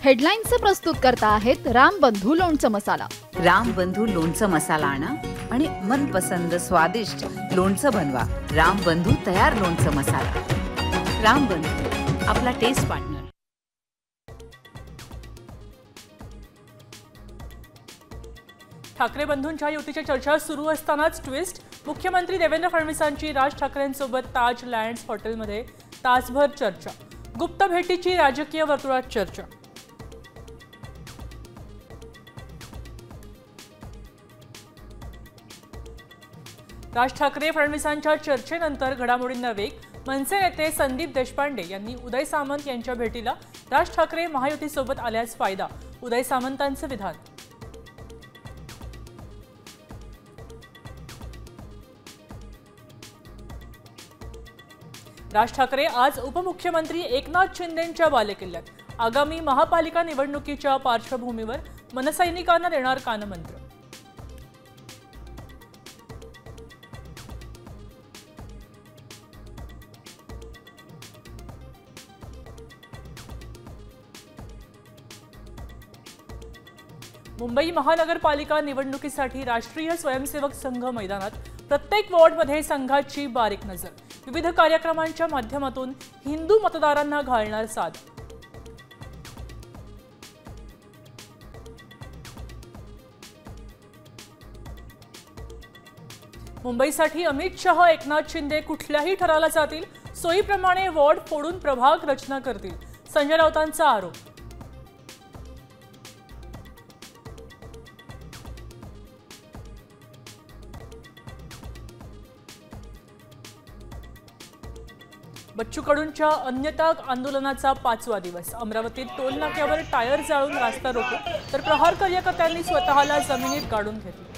हेडलाईन्सचे प्रस्तुत करता आहेत रामबंधू लोणचं मसाला। रामबंधू लोणचं मसाला आणा आणि मनपसंद स्वादिष्ट लोणचं बनवा। रामबंधू तयार लोणचं मसाला। रामबंधू, आपला टेस्ट पार्टनर। ठाकरे बंधूंच्या युतीच्या चर्चा सुरू असतानाच ट्विस्ट। मुख्यमंत्री देवेंद्र फडणवीसांची राज ठाकरेंसोबत ताज लँड्स हॉटेलमध्ये तासभर चर्चा। गुप्त भेटीची राजकीय वर्तुळात चर्चा। राज ठाकरे फडणवीसांच्या चर्चेनंतर घडामोडींना वेग। मनसे नेते संदीप देशपांडे यांनी उदय सामंत यांच्या भेटीला राज ठाकरे महायुतीसोबत आल्यास फायदा, उदय सामंतांचे विधान। राज ठाकरे आज उपमुख्यमंत्री एकनाथ शिंदेंच्या बालेकिल्ल्यात। आगामी महापालिका निवडणुकीच्या पार्श्वभूमीवर मनसैनिकांना देणार कानमंत्र। मुंबई महानगरपालिका निवडणुकीसाठी राष्ट्रीय स्वयंसेवक संघ मैदानात। प्रत्येक वॉर्डमध्ये संघाची बारीक नजर। विविध कार्यक्रमांच्या माध्यमातून हिंदू मतदारांना घालणार साद। मुंबईसाठी अमित शहा एकनाथ शिंदे कुठल्याही ठराला जातील। सोयीप्रमाणे वॉर्ड फोडून प्रभाग रचना करतील, संजय राऊतांचा आरोप। बच्चू कडूंच्या अन्यता आंदोलनाचा 5वा दिवस। अमरावतीत टोल नाक्यावर टायर जाळून रास्ता रोको, तर प्रहार कार्यकर्त्यांनी स्वतःला जमिनीत गाडून घेतले।